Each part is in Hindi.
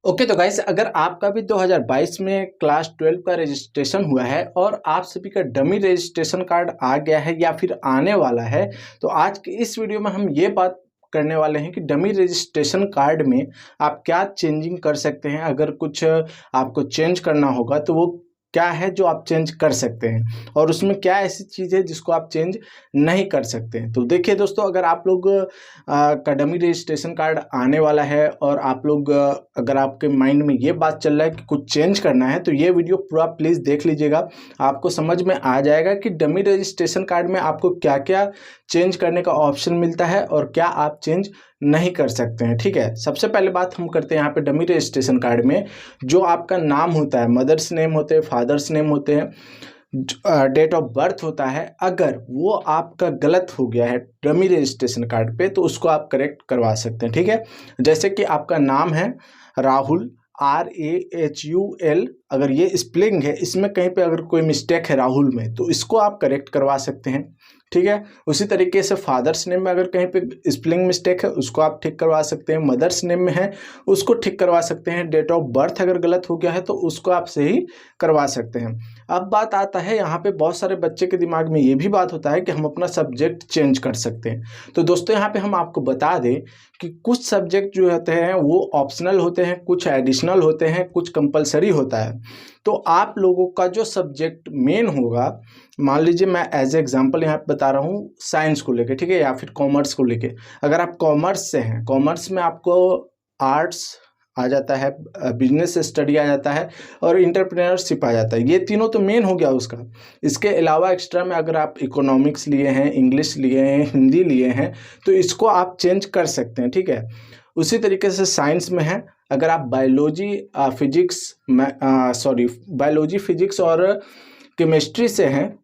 ओके तो गाइस, अगर आपका भी 2022 में क्लास 12 का रजिस्ट्रेशन हुआ है और आप सभी का डमी रजिस्ट्रेशन कार्ड आ गया है या फिर आने वाला है, तो आज की इस वीडियो में हम ये बात करने वाले हैं कि डमी रजिस्ट्रेशन कार्ड में आप क्या चेंजिंग कर सकते हैं। अगर कुछ आपको चेंज करना होगा तो वो क्या है जो आप चेंज कर सकते हैं, और उसमें क्या ऐसी चीज़ है जिसको आप चेंज नहीं कर सकते हैं। तो देखिए दोस्तों, अगर आप लोग का डमी रजिस्ट्रेशन कार्ड आने वाला है और आप लोग अगर आपके माइंड में ये बात चल रहा है कि कुछ चेंज करना है, तो ये वीडियो पूरा प्लीज़ देख लीजिएगा। आपको समझ में आ जाएगा कि डमी रजिस्ट्रेशन कार्ड में आपको क्या क्या चेंज करने का ऑप्शन मिलता है और क्या आप चेंज नहीं कर सकते हैं। ठीक है, सबसे पहले बात हम करते हैं यहाँ पे डमी रजिस्ट्रेशन कार्ड में जो आपका नाम होता है, मदर्स नेम होते हैं, फादर्स नेम होते हैं, डेट ऑफ बर्थ होता है। अगर वो आपका गलत हो गया है डमी रजिस्ट्रेशन कार्ड पे तो उसको आप करेक्ट करवा सकते हैं। ठीक है, जैसे कि आपका नाम है राहुल, RAHUL, अगर ये स्पेलिंग है, इसमें कहीं पे अगर कोई मिस्टेक है राहुल में तो इसको आप करेक्ट करवा सकते हैं। ठीक है, उसी तरीके से फादर्स नेम में अगर कहीं पे स्पेलिंग मिस्टेक है उसको आप ठीक करवा सकते हैं। मदर्स नेम में है उसको ठीक करवा सकते हैं। डेट ऑफ बर्थ अगर गलत हो गया है तो उसको आप सही करवा सकते हैं। अब बात आता है यहाँ पे, बहुत सारे बच्चे के दिमाग में ये भी बात होता है कि हम अपना सब्जेक्ट चेंज कर सकते हैं। तो दोस्तों यहाँ पे हम आपको बता दें कि कुछ सब्जेक्ट जो होते हैं वो ऑप्शनल होते हैं, कुछ एडिशनल होते हैं, कुछ कंपलसरी होता है। तो आप लोगों का जो सब्जेक्ट मेन होगा, मान लीजिए मैं एज एग्जांपल यहाँ पे बता रहा हूँ साइंस को लेके, ठीक है, या फिर कॉमर्स को लेके। अगर आप कॉमर्स से हैं, कॉमर्स में आपको आर्ट्स आ जाता है, बिजनेस स्टडी आ जाता है और इंटरप्रेन्योरशिप आ जाता है। ये तीनों तो मेन हो गया उसका। इसके अलावा एक्स्ट्रा में अगर आप इकोनॉमिक्स लिए हैं, इंग्लिश लिए हैं, हिंदी लिए हैं, तो इसको आप चेंज कर सकते हैं। ठीक है, उसी तरीके से साइंस में है, अगर आप बायोलॉजी फिजिक्स और केमिस्ट्री से हैं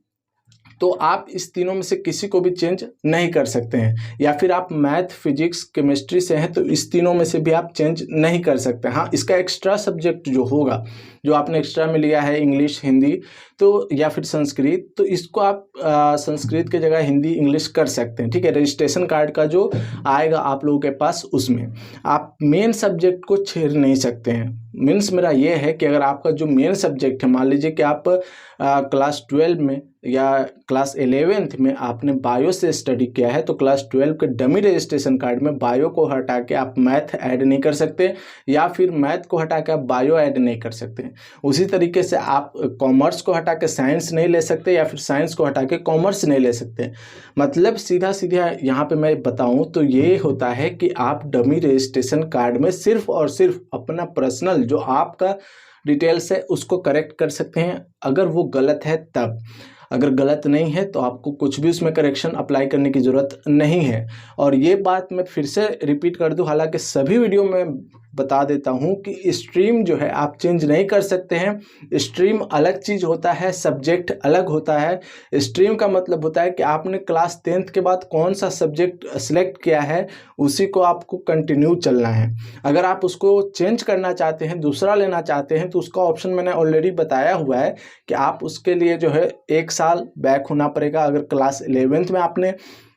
तो आप इस तीनों में से किसी को भी चेंज नहीं कर सकते हैं। या फिर आप मैथ, फिजिक्स, केमिस्ट्री से हैं तो इस तीनों में से भी आप चेंज नहीं कर सकते। हाँ, इसका एक्स्ट्रा सब्जेक्ट जो होगा, जो आपने एक्स्ट्रा में लिया है, इंग्लिश, हिंदी तो या फिर संस्कृत, तो इसको आप संस्कृत के जगह हिंदी, इंग्लिश कर सकते हैं। ठीक है, रजिस्ट्रेशन कार्ड का जो आएगा आप लोगों के पास उसमें आप मेन सब्जेक्ट को छेड़ नहीं सकते हैं। मीन्स मेरा ये है कि अगर आपका जो मेन सब्जेक्ट है, मान लीजिए कि आप क्लास 12 में या क्लास 11th में आपने बायो से स्टडी किया है, तो क्लास 12 के डमी रजिस्ट्रेशन कार्ड में बायो को हटा के आप मैथ ऐड नहीं कर सकते, या फिर मैथ को हटा के आप बायो ऐड नहीं कर सकते। उसी तरीके से आप कॉमर्स को हटा के साइंस नहीं ले सकते, या फिर साइंस को हटा के कॉमर्स नहीं ले सकते। मतलब सीधा सीधा यहाँ पे मैं बताऊँ तो ये होता है कि आप डमी रजिस्ट्रेशन कार्ड में सिर्फ और सिर्फ अपना पर्सनल जो आपका डिटेल्स है उसको करेक्ट कर सकते हैं, अगर वो गलत है तब। अगर गलत नहीं है तो आपको कुछ भी उसमें करेक्शन अप्लाई करने की ज़रूरत नहीं है। और ये बात मैं फिर से रिपीट कर दूं, हालांकि सभी वीडियो में बता देता हूं कि स्ट्रीम जो है आप चेंज नहीं कर सकते हैं। स्ट्रीम अलग चीज़ होता है, सब्जेक्ट अलग होता है। स्ट्रीम का मतलब होता है कि आपने क्लास 10th के बाद कौन सा सब्जेक्ट सेलेक्ट किया है उसी को आपको कंटिन्यू चलना है। अगर आप उसको चेंज करना चाहते हैं, दूसरा लेना चाहते हैं, तो उसका ऑप्शन मैंने ऑलरेडी बताया हुआ है कि आप उसके लिए जो है 1 साल बैक होना पड़ेगा। अगर क्लास 11th में आपने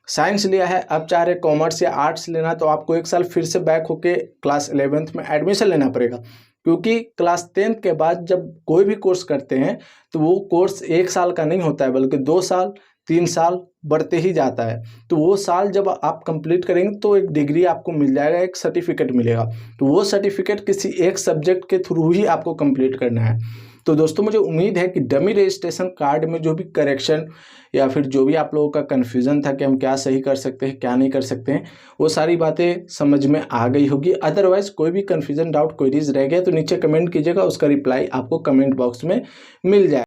साइंस लिया है, अब चाह रहे कॉमर्स या आर्ट्स लेना, तो आपको 1 साल फिर से बैक होके क्लास 11th में एडमिशन लेना पड़ेगा। क्योंकि क्लास 10th के बाद जब कोई भी कोर्स करते हैं तो वो कोर्स 1 साल का नहीं होता है, बल्कि 2 साल, 3 साल बढ़ते ही जाता है। तो वो साल जब आप कंप्लीट करेंगे तो एक डिग्री आपको मिल जाएगा, एक सर्टिफिकेट मिलेगा। तो वो सर्टिफिकेट किसी एक सब्जेक्ट के थ्रू ही आपको कंप्लीट करना है। तो दोस्तों, मुझे उम्मीद है कि डमी रजिस्ट्रेशन कार्ड में जो भी करेक्शन या फिर जो भी आप लोगों का कन्फ्यूज़न था कि हम क्या सही कर सकते हैं, क्या नहीं कर सकते हैं, वो सारी बातें समझ में आ गई होगी। अदरवाइज़ कोई भी कन्फ्यूज़न, डाउट, क्वेरीज रह गया तो नीचे कमेंट कीजिएगा, उसका रिप्लाई आपको कमेंट बॉक्स में मिल जाए।